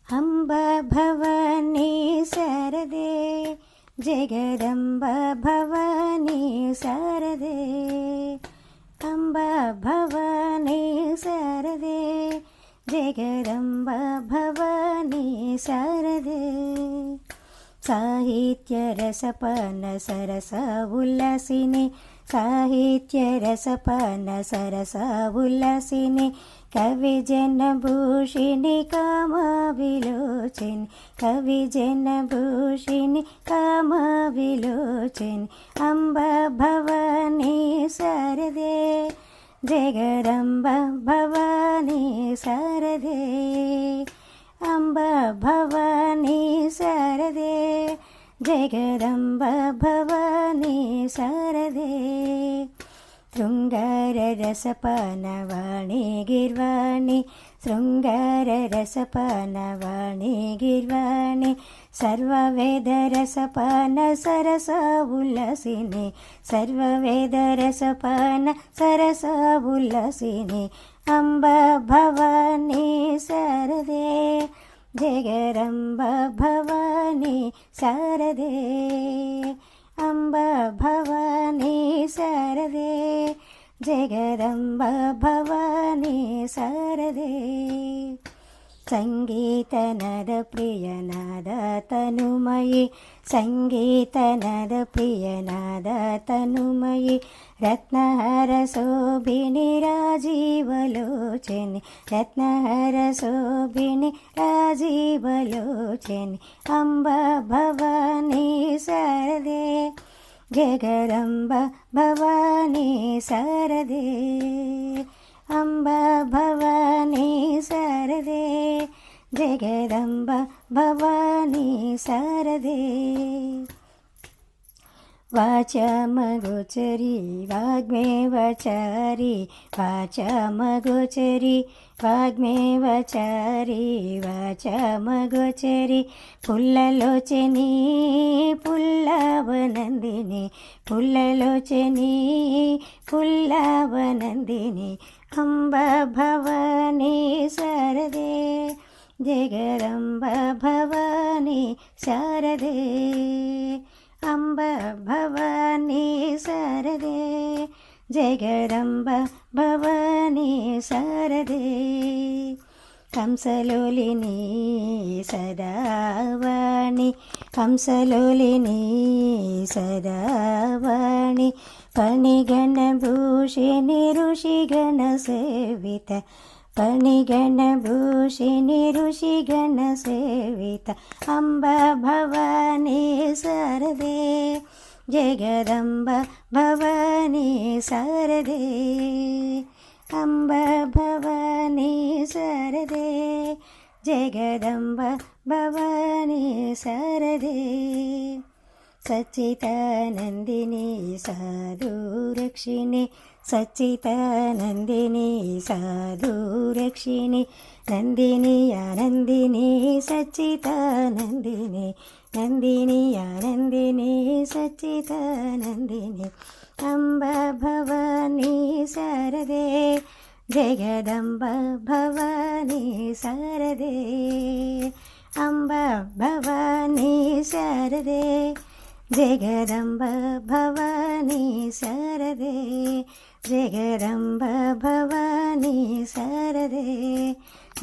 ಅಂಬ ಭವಾನಿ ಶಾರದೆ ಜಗದಂಬ ಭವಾನಿ ಶಾರದೆ ಅಂಬ ಭವಾನಿ ಶಾರದೆ ಜಗದಂಬ ಭವಾನಿ ಶಾರದೆ ಸಾಹಿತ್ಯ ರಸಪಾನ ಸರಸ ಉಲ್ಲಾಸಿನಿ ಸಾಹಿತ್ಯ ರಸಪಾನ ಸರಸ ಉಲ್ಲಾಸಿನಿ ಕವಿ ಜನಭೂಷಿಣಿ ಕಾಮ ವಿಲೋಚನಿ ಕವಿ ಜನಭೂಷಿಣಿ ಕಾಮ ವಿಲೋಚನಿ ಅಂಬ ಭವಾನಿ ಶಾರದೆ ಜಗದಂಬ ಭವಾನಿ ಶಾರದೆ ಅಂಬ ಭವಾನಿ ಶಾರದೆ ಜಗದಂಬ ಭವಾನಿ ಶಾರದೆ ಶೃಂಗಾರ ರಸಪಾನವಾಣಿ ಗಿರ್ವಾಣಿ ಶೃಂಗಾರ ರಸಪಾನವಾಣಿ ಗಿರ್ವಾಣಿ ಸರ್ವವೇದ ರಸಪಾನ ಸರಸ ಉಲ್ಲಸಿನಿ ಸರ್ವವೇದ ರಸಪಾನ ಸರಸ ಉಲ್ಲಸಿನಿ ಅಂಬ ಭವಾನಿ ಶಾರದೆ ಜಗದಂಬ ಭವಾನಿ ಶಾರದೆ ಅಂಬ ಭವಾನಿ ಶಾರದೆ ಜಗದಂಬ ಭವಾನಿ ಶಾರದೆ ಸಂಗೀತನದ ಪ್ರಿಯನಾದ ತನುಮಯಿ ಸಂಗೀತನದ ಪ್ರಿಯನಾದ ತನುಮಯಿ ರತ್ನಹಾರ ಶೋಭಿನಿ ರಾಜೀವಲೋಚನಿ ರತ್ನಹಾರ ಶೋಭಿನಿ ರಾಜೀವಲೋಚನಿ ಅಂಬ ಭವಾನಿ ಶಾರದೆ ಜಗದಂಬ ಭವಾನಿ ಶಾರದೆ ಅಂಬ ಭವಾನಿ ಶಾರದೆ ಜಗದಂಬ ಭವಾನಿ ಶಾರದೆ ವಾಚಮಗೋಚರಿ ವಾಗ್ಮೇವಚಾರಿ ವಾಚಮಗೋಚರಿ ವಾಗ್ಮೇವಚಾರಿ ವಾಚಮಗೋಚರಿ ಪುಲ್ಲಲೋಚನಿ ಪುಲ್ಲವನಂದಿನಿ ಪುಲ್ಲಲೋಚನಿ ಪುಲ್ಲವನಂದಿನಿ ಅಂಬ ಭವಾನಿ ಶಾರದೆ ಜಗದಂಬ ಭವಾನಿ ಶಾರದೆ ಅಂಬ ಭವಾನಿ ಶಾರದೆ ಜಗದಂಬ ಭವಾನಿ ಶಾರದೆ ಕಂಸಲೋಲಿನಿ ಸದಾವಾಣಿ ಕಂಸಲೋಲಿನಿ ಸದಾವಾಣಿ ಫಣಿಗಣಭೂಷಿಣಿ ಋಷಿಗಣ ಸೇವಿತ ಫಣಿಗಣಭೂಷಿಣಿ ಋಷಿಗಣ ಸೇವಿತ ಅಂಬ ಭವಾನಿ ಶಾರದೆ ಜಗದಂಬ ಭವಾನಿ ಶಾರದೆ ಅಂಬ ಭವಾನಿ ಶಾರದೆ ಜಗದಂಬ ಭವಾನಿ ಶಾರದೆ ಸಚ್ಚಿದಾನಂದಿನಿ ಸಾಧು ರಕ್ಷಿಣಿ ಸಚ್ಚಿದಾನಂದಿನಿ ಸಾಧು ರಕ್ಷಿಣಿ ನಂದಿನಿಯ ನಂದಿನಿ ಸಚ್ಚಿದಾನಂದಿನಿ ನಂದಿನಿಯ ನಂದಿನಿ ಸಚ್ಚಿದಾನಂದಿನಿ ಅಂಬ ಭವಾನಿ ಶಾರದೆ ಜಗದಂಬ ಭವಾನಿ ಶಾರದೆ ಅಂಬ ಭವಾನಿ ಶಾರದೆ ಜಗದಂಬ ಭವಾನಿ ಶಾರದೆ ಜಗದಂಬ ಭವಾನಿ ಶಾರದೆ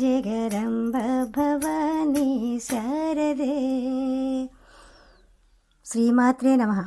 ಜಗದಂಬ ಭವಾನಿ ಶಾರದೆ ಶ್ರೀಮಾತ್ರೇ ನಮಃ.